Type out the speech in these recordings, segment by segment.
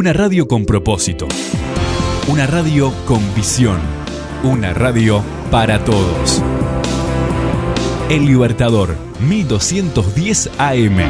Una radio con propósito. Una radio con visión. Una radio para todos. El Libertador, 1210 AM.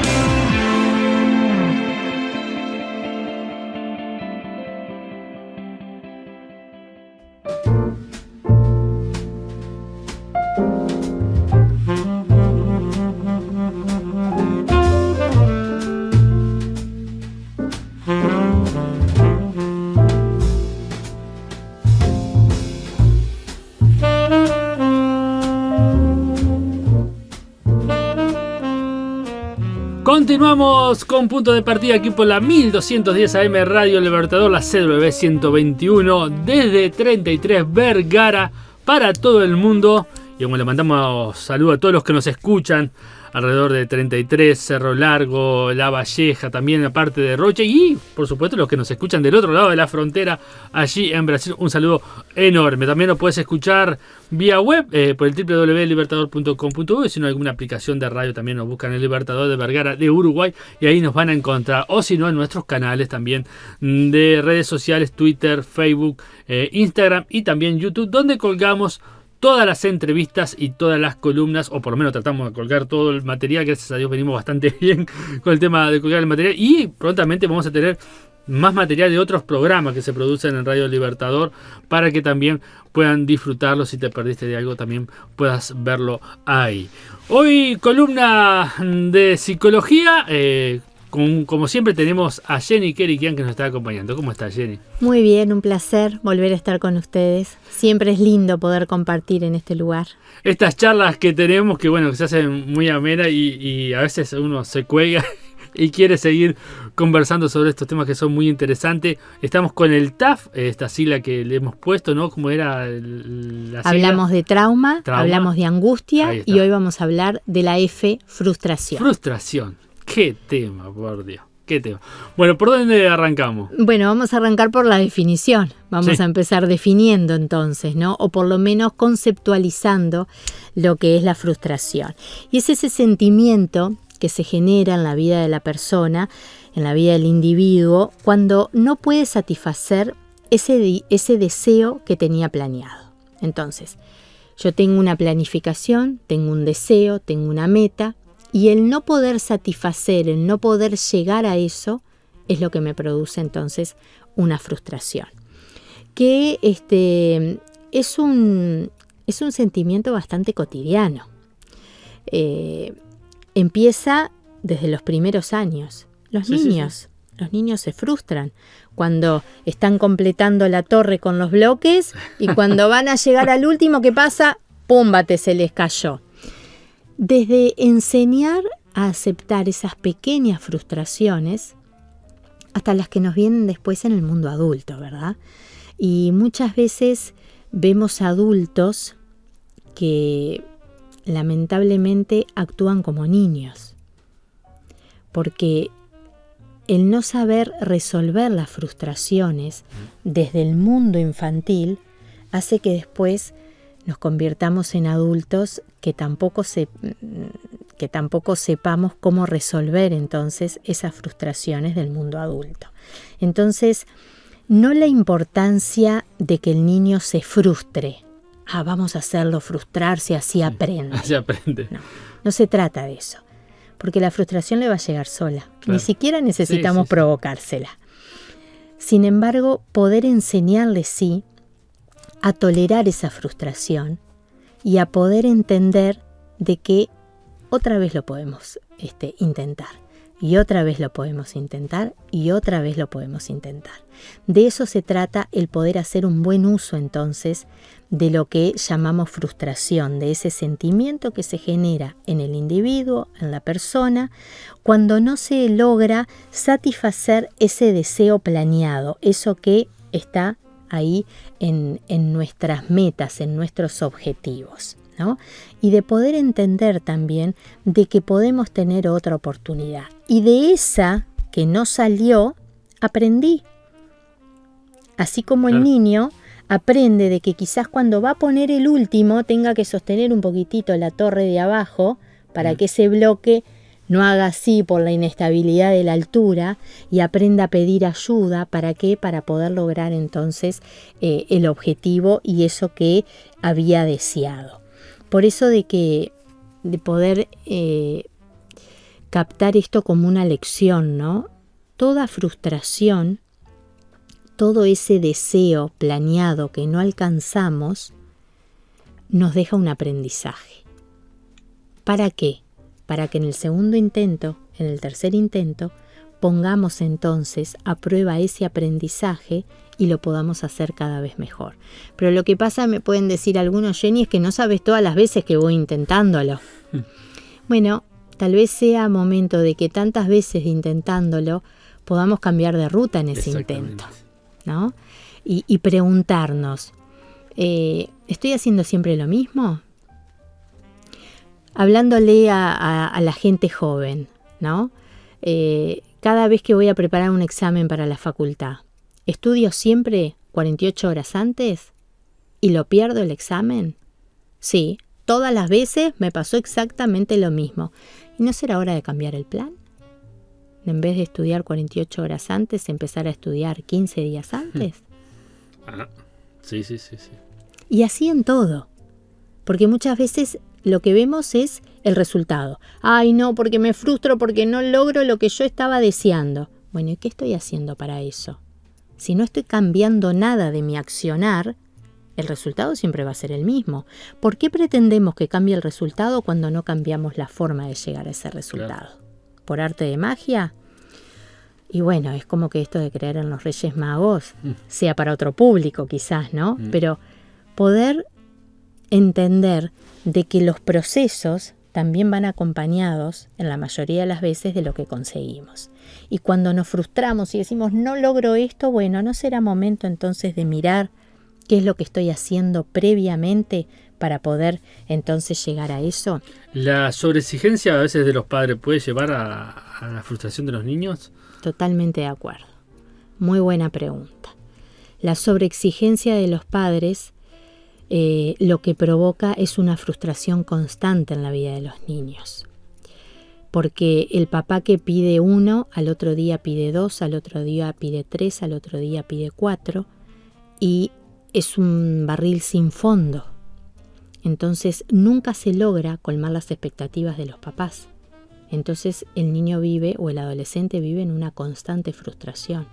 Continuamos con punto de partida aquí por la 1210 AM Radio Libertador, la CW 121, desde 33 Vergara para todo el mundo. Y como le mandamos saludos a todos los que nos escuchan alrededor de 33, Cerro Largo, La Valleja, también aparte de Roche, y por supuesto los que nos escuchan del otro lado de la frontera, allí en Brasil, un saludo enorme. También lo puedes escuchar vía web por el www.libertador.com.uy, si no hay alguna aplicación de radio también nos buscan el Libertador de Vergara de Uruguay y ahí nos van a encontrar, o si no en nuestros canales también de redes sociales, Twitter, Facebook, Instagram y también YouTube, donde colgamos todas las entrevistas y todas las columnas, o por lo menos tratamos de colgar todo el material. Gracias a Dios venimos bastante bien con el tema de colgar el material, y prontamente vamos a tener más material de otros programas que se producen en Radio Libertador para que también puedan disfrutarlo. Si te perdiste de algo también puedas verlo ahí. Hoy columna de psicología, como siempre tenemos a Jenny Kerikian que nos está acompañando. ¿Cómo está, Jenny? Muy bien, un placer volver a estar con ustedes. Siempre es lindo poder compartir en este lugar. Estas charlas que tenemos, que bueno, que se hacen muy amenas y a veces uno se cuelga y quiere seguir conversando sobre estos temas que son muy interesantes. Estamos con el TAF, esta sigla que le hemos puesto, ¿no? ¿Cómo era la sigla? Hablamos de trauma, hablamos de angustia y hoy vamos a hablar de la F, frustración. Frustración. Qué tema, por Dios, qué tema. Bueno, ¿por dónde arrancamos? Bueno, vamos a arrancar por la definición. Vamos a empezar definiendo entonces, ¿no? O por lo menos conceptualizando lo que es la frustración. Y es ese sentimiento que se genera en la vida de la persona, en la vida del individuo, cuando no puede satisfacer ese deseo que tenía planeado. Entonces, yo tengo una planificación, tengo un deseo, tengo una meta, y el no poder satisfacer, el no poder llegar a eso, es lo que me produce entonces una frustración. Que es un sentimiento bastante cotidiano. Empieza desde los primeros años. Los niños se frustran cuando están completando la torre con los bloques y cuando van a llegar al último, ¿qué pasa? ¡Púmbate! Se les cayó. Desde enseñar a aceptar esas pequeñas frustraciones hasta las que nos vienen después en el mundo adulto, ¿verdad? Y muchas veces vemos adultos que lamentablemente actúan como niños, porque el no saber resolver las frustraciones desde el mundo infantil hace que después nos convirtamos en adultos que tampoco sepamos cómo resolver entonces esas frustraciones del mundo adulto. Entonces, no la importancia de que el niño se frustre. Vamos a hacerlo frustrarse, así aprende. Así aprende. No se trata de eso, porque la frustración le va a llegar sola. Claro. Ni siquiera necesitamos provocársela. Sin embargo, poder enseñarle a tolerar esa frustración y a poder entender de que otra vez lo podemos intentar, y otra vez lo podemos intentar, y otra vez lo podemos intentar. De eso se trata el poder hacer un buen uso entonces de lo que llamamos frustración, de ese sentimiento que se genera en el individuo, en la persona, cuando no se logra satisfacer ese deseo planeado, eso que está ahí en nuestras metas, en nuestros objetivos, ¿no? Y de poder entender también de que podemos tener otra oportunidad. Y de esa que no salió, aprendí. Así como el niño aprende de que quizás cuando va a poner el último tenga que sostener un poquitito la torre de abajo para que ese bloque no haga así por la inestabilidad de la altura y aprenda a pedir ayuda. ¿Para qué? Para poder lograr entonces el objetivo y eso que había deseado. Por eso de poder captar esto como una lección, ¿no? Toda frustración, todo ese deseo planeado que no alcanzamos, nos deja un aprendizaje. ¿Para qué? Para que en el segundo intento, en el tercer intento, pongamos entonces a prueba ese aprendizaje y lo podamos hacer cada vez mejor. Pero lo que pasa, me pueden decir algunos, Jenny, es que no sabes todas las veces que voy intentándolo. Bueno, tal vez sea momento de que tantas veces intentándolo podamos cambiar de ruta en ese intento, ¿no? Y preguntarnos, ¿estoy haciendo siempre lo mismo? Hablándole a la gente joven, ¿no? Cada vez que voy a preparar un examen para la facultad, ¿estudio siempre 48 horas antes y lo pierdo el examen? Sí, todas las veces me pasó exactamente lo mismo. ¿Y no será hora de cambiar el plan? En vez de estudiar 48 horas antes, empezar a estudiar 15 días antes. Sí. Y así en todo. Porque muchas veces lo que vemos es el resultado. Ay, no, porque me frustro, porque no logro lo que yo estaba deseando. Bueno, ¿y qué estoy haciendo para eso? Si no estoy cambiando nada de mi accionar, el resultado siempre va a ser el mismo. ¿Por qué pretendemos que cambie el resultado cuando no cambiamos la forma de llegar a ese resultado? Claro. ¿Por arte de magia? Y bueno, es como que esto de creer en los Reyes Magos sea para otro público quizás, ¿no? Pero poder entender de que los procesos también van acompañados en la mayoría de las veces de lo que conseguimos. Y cuando nos frustramos y decimos no logro esto, bueno, ¿no será momento entonces de mirar qué es lo que estoy haciendo previamente para poder entonces llegar a eso? ¿La sobreexigencia a veces de los padres puede llevar a la frustración de los niños? Totalmente de acuerdo. Muy buena pregunta. La sobreexigencia de los padres lo que provoca es una frustración constante en la vida de los niños. Porque el papá que pide 1, al otro día pide 2, al otro día pide 3, al otro día pide 4, y es un barril sin fondo. Entonces nunca se logra colmar las expectativas de los papás. Entonces el niño vive, o el adolescente vive, en una constante frustración.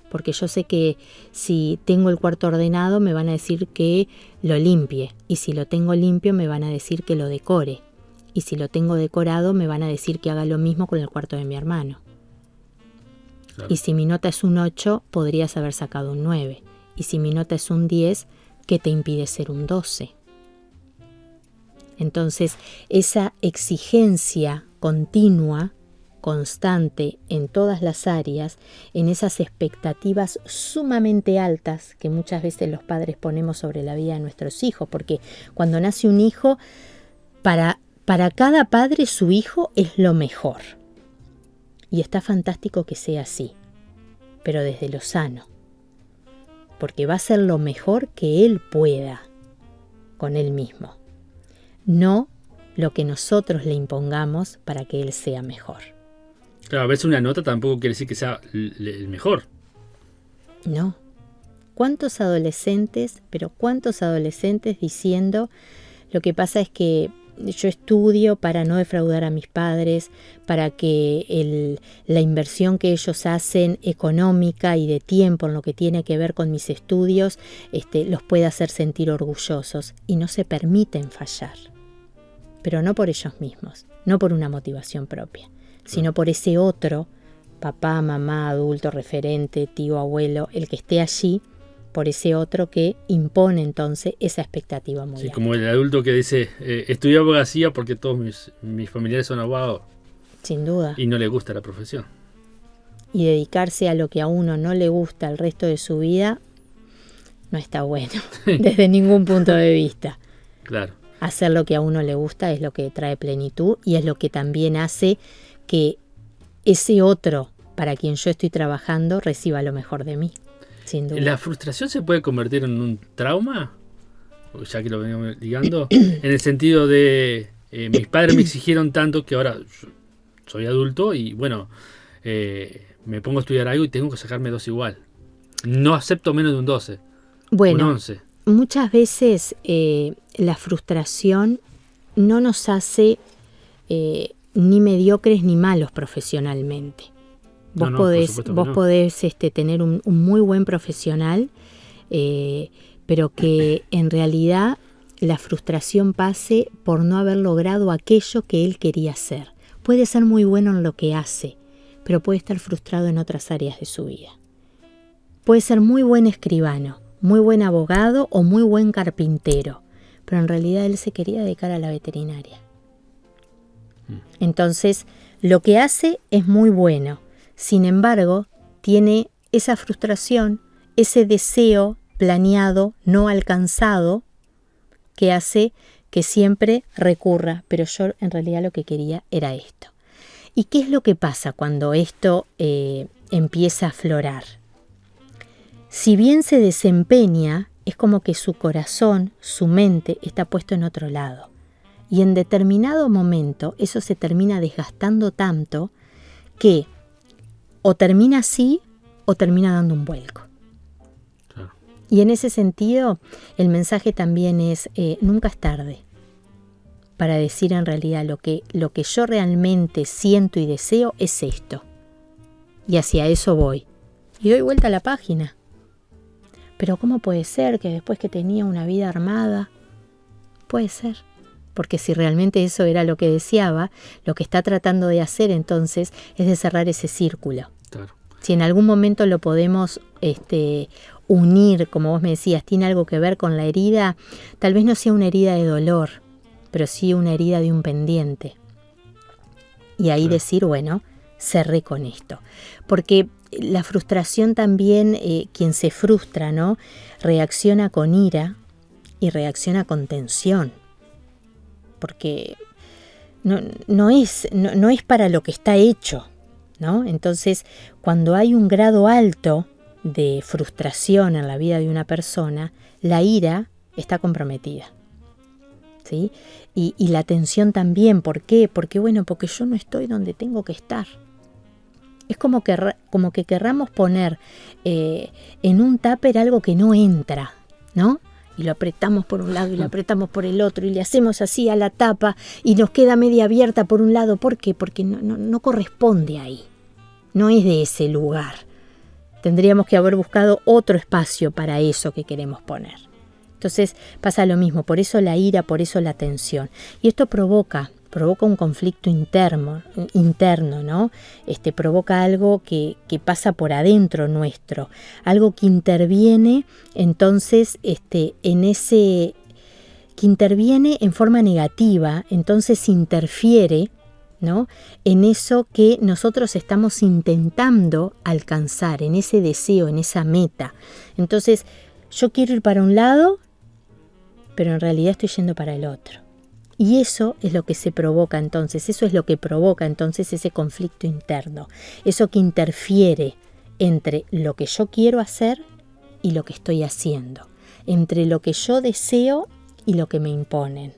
Porque yo sé que si tengo el cuarto ordenado me van a decir que lo limpie, y si lo tengo limpio me van a decir que lo decore, y si lo tengo decorado me van a decir que haga lo mismo con el cuarto de mi hermano. Claro. Y si mi nota es un 8, podrías haber sacado un 9, y si mi nota es un 10, ¿qué te impide ser un 12? Entonces, esa exigencia continua, constante en todas las áreas, en esas expectativas sumamente altas que muchas veces los padres ponemos sobre la vida de nuestros hijos, porque cuando nace un hijo, para cada padre su hijo es lo mejor. Y está fantástico que sea así, pero desde lo sano, porque va a ser lo mejor que él pueda con él mismo, no lo que nosotros le impongamos para que él sea mejor. Claro, a veces una nota tampoco quiere decir que sea el mejor. No. ¿Cuántos adolescentes diciendo lo que pasa es que yo estudio para no defraudar a mis padres, para que la inversión que ellos hacen económica y de tiempo en lo que tiene que ver con mis estudios los pueda hacer sentir orgullosos, y no se permiten fallar? Pero no por ellos mismos, no por una motivación propia, sino por ese otro, papá, mamá, adulto, referente, tío, abuelo, el que esté allí, por ese otro que impone entonces esa expectativa muy alta. Como el adulto que dice, estudié abogacía porque todos mis familiares son abogados. Sin duda. Y no le gusta la profesión. Y dedicarse a lo que a uno no le gusta el resto de su vida no está bueno, desde ningún punto de vista. Claro. Hacer lo que a uno le gusta es lo que trae plenitud y es lo que también hace que ese otro para quien yo estoy trabajando reciba lo mejor de mí, sin duda. ¿La frustración se puede convertir en un trauma? Ya que lo venimos ligando, en el sentido de mis padres me exigieron tanto que ahora soy adulto y bueno, me pongo a estudiar algo y tengo que sacarme 2 igual. No acepto menos de un 12. Bueno, un 11. Muchas veces la frustración no nos hace ni mediocres ni malos profesionalmente. Vos podés tener un muy buen profesional, pero que en realidad la frustración pase por no haber logrado aquello que él quería hacer. Puede ser muy bueno en lo que hace, pero puede estar frustrado en otras áreas de su vida. Puede ser muy buen escribano, muy buen abogado o muy buen carpintero, pero en realidad él se quería dedicar a la veterinaria. Entonces, lo que hace es muy bueno. Sin embargo, tiene esa frustración, ese deseo planeado, no alcanzado, que hace que siempre recurra, pero yo en realidad lo que quería era esto. ¿Y qué es lo que pasa cuando esto empieza a aflorar? Si bien se desempeña, es como que su corazón, su mente está puesto en otro lado. Y en determinado momento eso se termina desgastando tanto que o termina así o termina dando un vuelco. Claro. Y en ese sentido el mensaje también es nunca es tarde para decir en realidad lo que yo realmente siento y deseo es esto. Y hacia eso voy. Y doy vuelta a la página. Pero ¿cómo puede ser que después que tenía una vida armada? Puede ser. Porque si realmente eso era lo que deseaba, lo que está tratando de hacer entonces es de cerrar ese círculo. Claro. Si en algún momento lo podemos unir, como vos me decías, tiene algo que ver con la herida, tal vez no sea una herida de dolor, pero sí una herida de un pendiente. Y ahí decir, bueno, cerré con esto. Porque la frustración también, quien se frustra, ¿no? Reacciona con ira y reacciona con tensión. Porque no es para lo que está hecho, ¿no? Entonces, cuando hay un grado alto de frustración en la vida de una persona, la ira está comprometida, ¿sí? Y la tensión también. ¿Por qué? Porque yo no estoy donde tengo que estar. Es como que querramos poner en un tupper algo que no entra, ¿no? Y lo apretamos por un lado y lo apretamos por el otro y le hacemos así a la tapa y nos queda media abierta por un lado. ¿Por qué? Porque no corresponde ahí. No es de ese lugar. Tendríamos que haber buscado otro espacio para eso que queremos poner. Entonces pasa lo mismo. Por eso la ira, por eso la tensión. Y esto provoca un conflicto interno, ¿no? Provoca algo que pasa por adentro nuestro, algo que interviene, entonces, que interviene en forma negativa, entonces interfiere, ¿no? En eso que nosotros estamos intentando alcanzar, en ese deseo, en esa meta. Entonces, yo quiero ir para un lado, pero en realidad estoy yendo para el otro. Y eso es lo que se provoca entonces, eso es lo que provoca entonces ese conflicto interno, eso que interfiere entre lo que yo quiero hacer y lo que estoy haciendo, entre lo que yo deseo y lo que me imponen,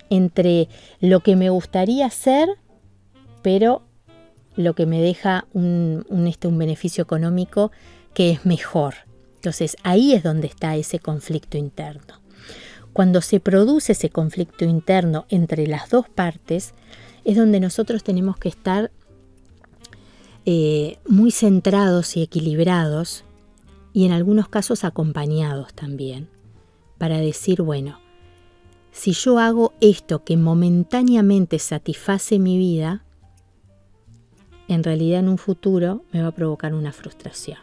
entre lo que me gustaría hacer, pero lo que me deja un beneficio económico que es mejor. Entonces ahí es donde está ese conflicto interno. Cuando se produce ese conflicto interno entre las dos partes, es donde nosotros tenemos que estar muy centrados y equilibrados, y en algunos casos acompañados también, para decir, bueno, si yo hago esto que momentáneamente satisface mi vida, en realidad en un futuro me va a provocar una frustración.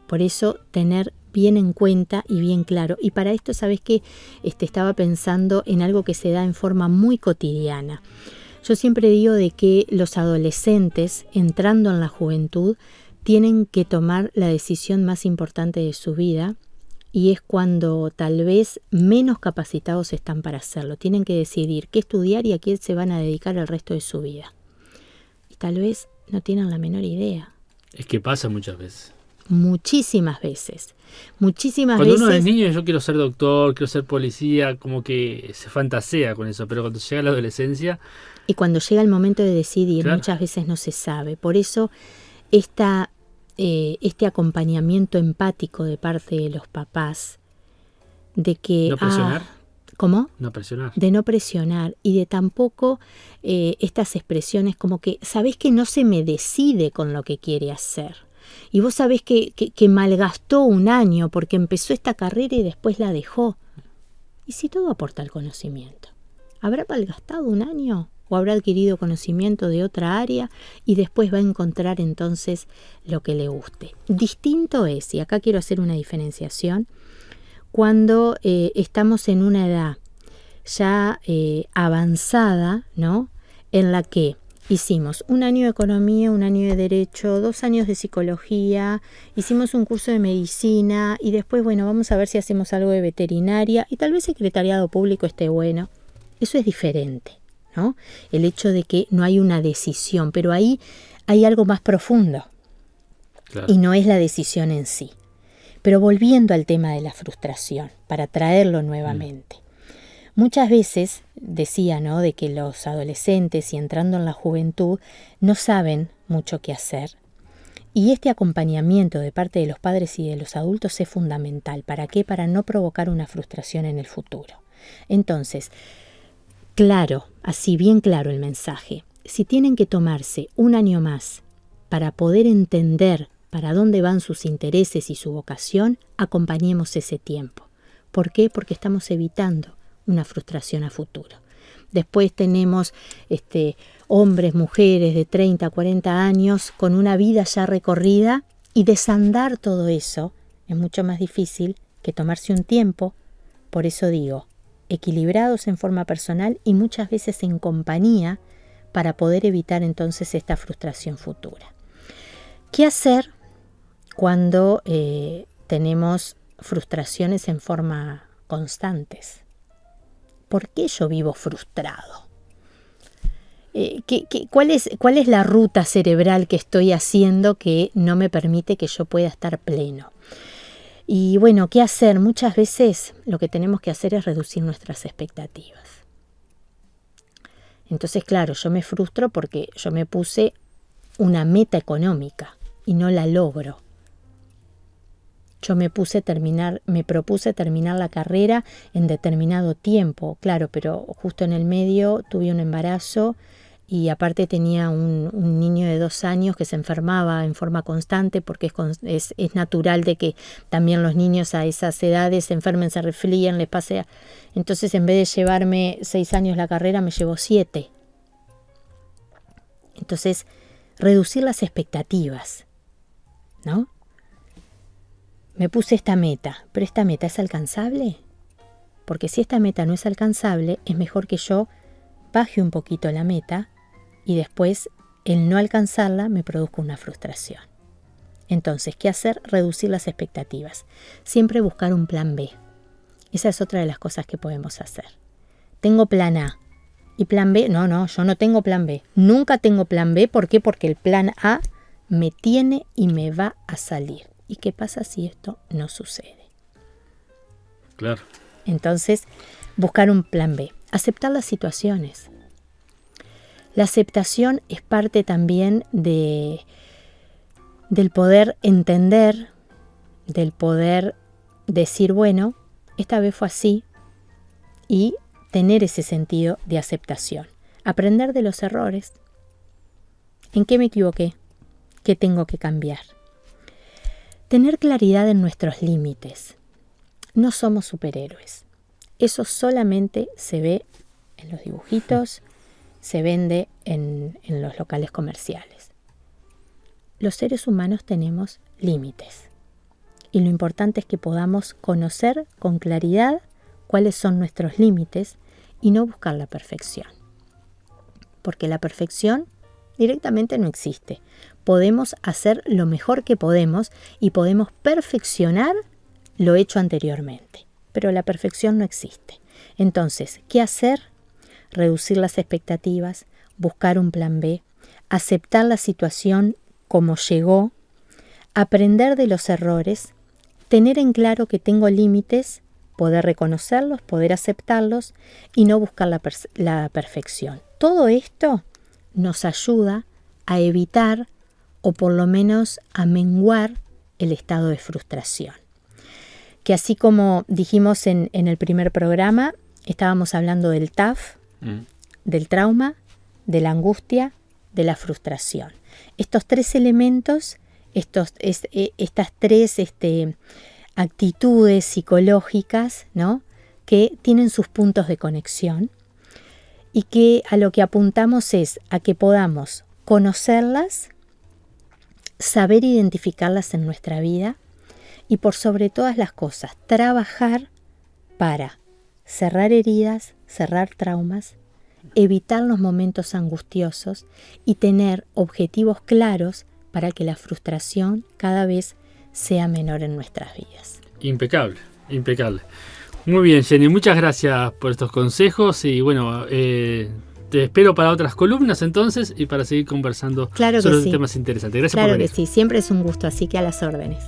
Por eso tener bien en cuenta y bien claro. Y para esto, ¿sabes qué? Estaba pensando en algo que se da en forma muy cotidiana. Yo siempre digo de que los adolescentes, entrando en la juventud, tienen que tomar la decisión más importante de su vida, y es cuando tal vez menos capacitados están para hacerlo. Tienen que decidir qué estudiar y a qué se van a dedicar el resto de su vida. Y tal vez no tienen la menor idea. Es que pasa muchas veces. muchísimas veces. Cuando uno es niño, yo quiero ser doctor, quiero ser policía, como que se fantasea con eso, pero cuando llega la adolescencia... Y cuando llega el momento de decidir, claro, muchas veces no se sabe. Por eso este acompañamiento empático de parte de los papás, de que... No presionar. ¿Cómo? No presionar. De no presionar y de tampoco estas expresiones como que sabés que no se me decide con lo que quiere hacer. Y vos sabés que malgastó un año porque empezó esta carrera y después la dejó. ¿Y si todo aporta al conocimiento? ¿Habrá malgastado un año? ¿O habrá adquirido conocimiento de otra área y después va a encontrar entonces lo que le guste? Distinto es, y acá quiero hacer una diferenciación, cuando estamos en una edad ya avanzada, ¿no? En la que hicimos un año de economía, un año de derecho, 2 años de psicología, hicimos un curso de medicina y después, bueno, vamos a ver si hacemos algo de veterinaria y tal vez secretariado público esté bueno. Eso es diferente, ¿no? El hecho de que no hay una decisión, pero ahí hay algo más profundo. Claro. Y no es la decisión en sí. Pero volviendo al tema de la frustración, para traerlo nuevamente. Muchas veces decía, ¿no?, de que los adolescentes y entrando en la juventud no saben mucho qué hacer. Y este acompañamiento de parte de los padres y de los adultos es fundamental. ¿Para qué? Para no provocar una frustración en el futuro. Entonces, claro, así bien claro el mensaje. Si tienen que tomarse un año más para poder entender para dónde van sus intereses y su vocación, acompañemos ese tiempo. ¿Por qué? Porque estamos evitando una frustración a futuro. Después tenemos hombres, mujeres de 30, 40 años con una vida ya recorrida y desandar todo eso es mucho más difícil que tomarse un tiempo, por eso digo, equilibrados en forma personal y muchas veces en compañía para poder evitar entonces esta frustración futura. ¿Qué hacer cuando tenemos frustraciones en forma constantes? ¿Por qué yo vivo frustrado? ¿Cuál es la ruta cerebral que estoy haciendo que no me permite que yo pueda estar pleno? Y bueno, ¿qué hacer? Muchas veces lo que tenemos que hacer es reducir nuestras expectativas. Entonces, claro, yo me frustro porque yo me puse una meta económica y no la logro. Yo me propuse terminar la carrera en determinado tiempo, claro, pero justo en el medio tuve un embarazo y aparte tenía un niño de 2 años que se enfermaba en forma constante porque es natural de que también los niños a esas edades se enfermen, se resfríen, les pase. Entonces en vez de llevarme 6 años la carrera me llevó 7. Entonces reducir las expectativas, ¿no? Me puse esta meta, pero ¿esta meta es alcanzable? Porque si esta meta no es alcanzable, es mejor que yo baje un poquito la meta y después el no alcanzarla me produzca una frustración. Entonces, ¿qué hacer? Reducir las expectativas. Siempre buscar un plan B. Esa es otra de las cosas que podemos hacer. Tengo plan A y plan B. No, yo no tengo plan B. Nunca tengo plan B. ¿Por qué? Porque el plan A me tiene y me va a salir. ¿Y qué pasa si esto no sucede? Claro. Entonces, buscar un plan B. Aceptar las situaciones. La aceptación es parte también del poder entender, del poder decir, bueno, esta vez fue así, y tener ese sentido de aceptación. Aprender de los errores. ¿En qué me equivoqué? ¿Qué tengo que cambiar? Tener claridad en nuestros límites. No somos superhéroes. Eso solamente se ve en los dibujitos, se vende en los locales comerciales. Los seres humanos tenemos límites. Y lo importante es que podamos conocer con claridad cuáles son nuestros límites y no buscar la perfección. Porque la perfección directamente no existe. Podemos hacer lo mejor que podemos y podemos perfeccionar lo hecho anteriormente. Pero la perfección no existe. Entonces, ¿qué hacer? Reducir las expectativas, buscar un plan B, aceptar la situación como llegó, aprender de los errores, tener en claro que tengo límites, poder reconocerlos, poder aceptarlos y no buscar la perfección. Todo esto nos ayuda a evitar o por lo menos a menguar el estado de frustración. Que así como dijimos en el primer programa, estábamos hablando del TAF, del trauma, de la angustia, de la frustración. Estos tres elementos, estas tres actitudes psicológicas, ¿no?, que tienen sus puntos de conexión y que a lo que apuntamos es a que podamos conocerlas, saber identificarlas en nuestra vida y por sobre todas las cosas, trabajar para cerrar heridas, cerrar traumas, evitar los momentos angustiosos y tener objetivos claros para que la frustración cada vez sea menor en nuestras vidas. Impecable, impecable. Muy bien, Jenny, muchas gracias por estos consejos y bueno, te espero para otras columnas entonces y para seguir conversando sobre temas interesantes. Gracias por venir. Claro que sí, siempre es un gusto, así que a las órdenes.